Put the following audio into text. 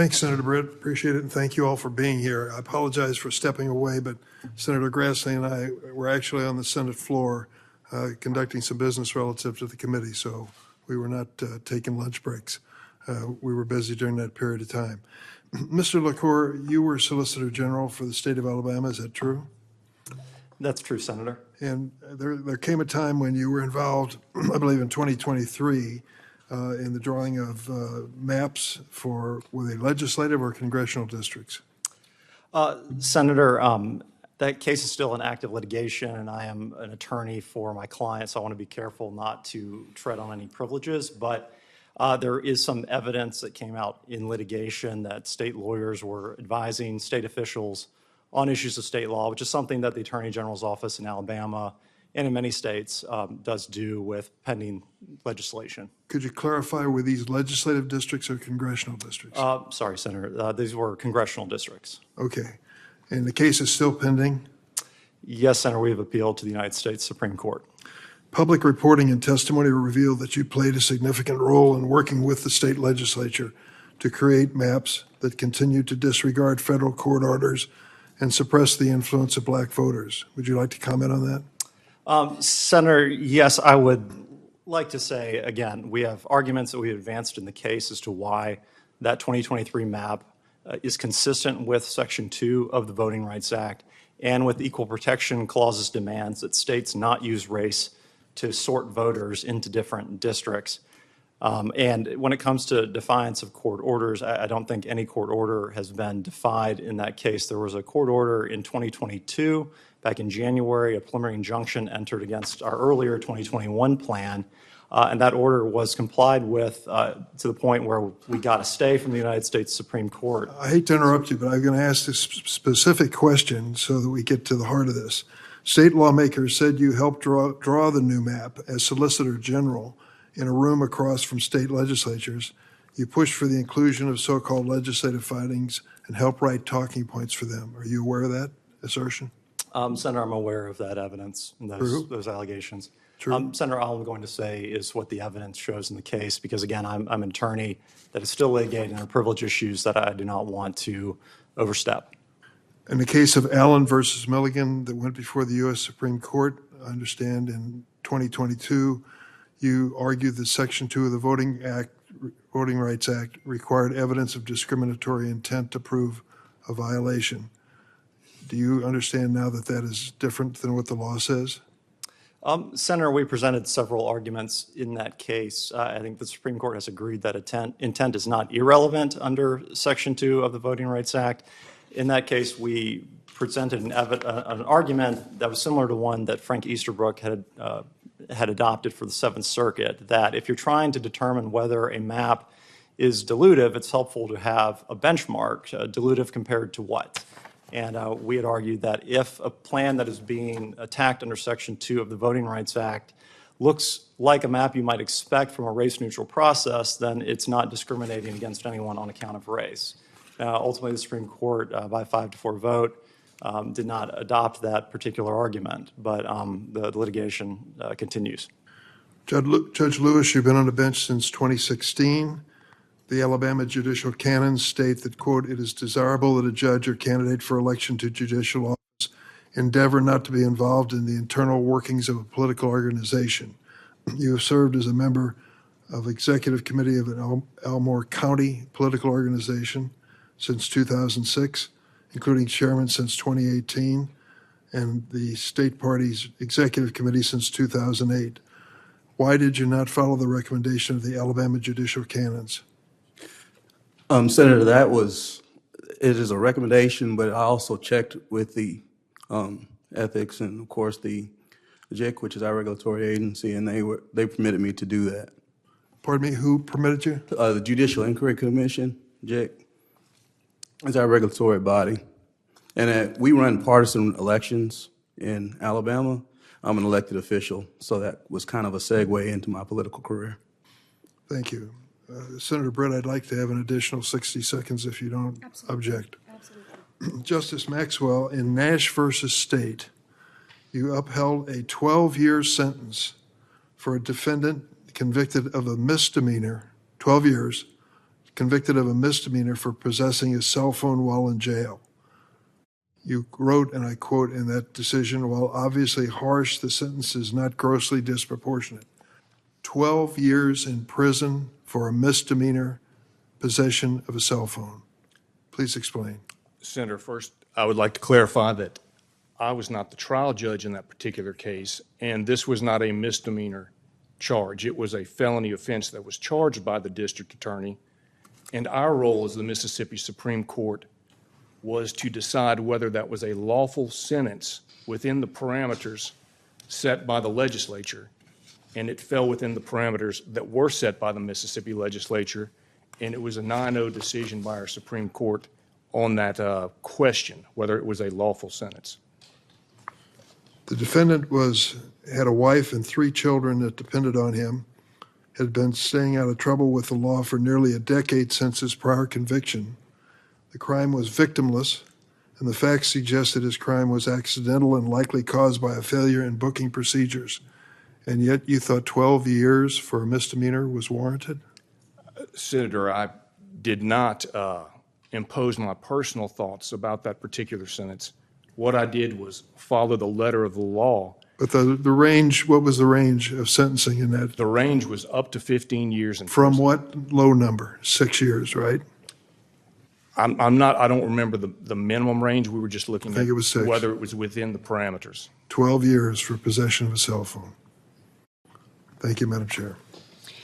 Thanks, Senator Britt. Appreciate it, and thank you all for being here. I apologize for stepping away, but Senator Grassley and I were actually on the Senate floor conducting some business relative to the committee, so we were not taking lunch breaks. We were busy during that period of time. Mr. LaCour, you were Solicitor General for the state of Alabama. Is that true? That's true, Senator. And there came a time when you were involved, I believe in 2023, in the drawing of maps for, were they legislative or congressional districts? Senator, that case is still in active litigation, and I am an attorney for my client, so I want to be careful not to tread on any privileges. But there is some evidence that came out in litigation that state lawyers were advising state officials on issues of state law, which is something that the Attorney General's office in Alabama and in many states does do with pending legislation. Could you clarify, were these legislative districts or congressional districts? Sorry, Senator. These were congressional districts. Okay. And the case is still pending? Yes, Senator. We have appealed to the United States Supreme Court. Public reporting and testimony revealed that you played a significant role in working with the state legislature to create maps that continue to disregard federal court orders and suppress the influence of black voters. Would you like to comment on that? Senator, yes, I would like to say, again, we have arguments that we advanced in the case as to why that 2023 map is consistent with Section 2 of the Voting Rights Act and with Equal Protection Clause's demands that states not use race to sort voters into different districts. And when it comes to defiance of court orders, I don't think any court order has been defied in that case. There was a court order in 2022, back in January, a preliminary injunction entered against our earlier 2021 plan, and that order was complied with to the point where we got a stay from the United States Supreme Court. I hate to interrupt you, but I'm going to ask this specific question so that we get to the heart of this. State lawmakers said you helped draw the new map as Solicitor General in a room across from state legislatures. You pushed for the inclusion of so-called legislative findings and helped write talking points for them. Are you aware of that assertion? Senator, I'm aware of that evidence and those allegations. True. Senator, all I'm going to say is what the evidence shows in the case, because again, I'm an attorney that is still litigating on privilege issues that I do not want to overstep. In the case of Allen versus Milligan that went before the U.S. Supreme Court, I understand in 2022, you argued that Section 2 of the Voting Rights Act required evidence of discriminatory intent to prove a violation. Do you understand now that that is different than what the law says? Senator, we presented several arguments in that case. I think the Supreme Court has agreed that intent is not irrelevant under Section 2 of the Voting Rights Act. In that case, we presented an argument that was similar to one that Frank Easterbrook had adopted for the Seventh Circuit, that if you're trying to determine whether a map is dilutive, it's helpful to have a benchmark, dilutive compared to what? And we had argued that if a plan that is being attacked under Section 2 of the Voting Rights Act looks like a map you might expect from a race-neutral process, then it's not discriminating against anyone on account of race. Ultimately, the Supreme Court, by a 5-4 vote, did not adopt that particular argument, but the litigation continues. Judge Lewis, you've been on the bench since 2016. The Alabama judicial canons state that, quote, it is desirable that a judge or candidate for election to judicial office endeavor not to be involved in the internal workings of a political organization. You have served as a member of executive committee of an Elmore County political organization since 2006, including chairman since 2018, and the state party's executive committee since 2008. Why did you not follow the recommendation of the Alabama judicial canons? Senator, it is a recommendation, but I also checked with the ethics and, of course, the JIC, which is our regulatory agency, and they permitted me to do that. Pardon me, who permitted you? The Judicial Inquiry Commission, JIC, is our regulatory body. And we run partisan elections in Alabama. I'm an elected official, so that was kind of a segue into my political career. Thank you. Senator Britt, I'd like to have an additional 60 seconds if you don't object. Absolutely. Justice Maxwell, in Nash versus State, you upheld a 12-year sentence for a defendant convicted of a misdemeanor, 12 years, convicted of a misdemeanor for possessing a cell phone while in jail. You wrote, and I quote in that decision, while obviously harsh, the sentence is not grossly disproportionate. 12 years in prison for a misdemeanor possession of a cell phone. Please explain. Senator, first, I would like to clarify that I was not the trial judge in that particular case, and this was not a misdemeanor charge. It was a felony offense that was charged by the district attorney, and our role as the Mississippi Supreme Court was to decide whether that was a lawful sentence within the parameters set by the legislature, and it fell within the parameters that were set by the Mississippi legislature, and it was a 9-0 decision by our Supreme Court on that question, whether it was a lawful sentence. The defendant had a wife and 3 children that depended on him, had been staying out of trouble with the law for nearly a decade since his prior conviction. The crime was victimless, and the facts suggest that his crime was accidental and likely caused by a failure in booking procedures. And yet you thought 12 years for a misdemeanor was warranted? Senator, I did not impose my personal thoughts about that particular sentence. What I did was follow the letter of the law. But the range, what was the range of sentencing in that? The range was up to 15 years in From prison. what low number? 6 years, right? I don't remember the minimum range. We were just looking think at it was 6. whether it was within the parameters. 12 years for possession of a cell phone. Thank you, Madam Chair.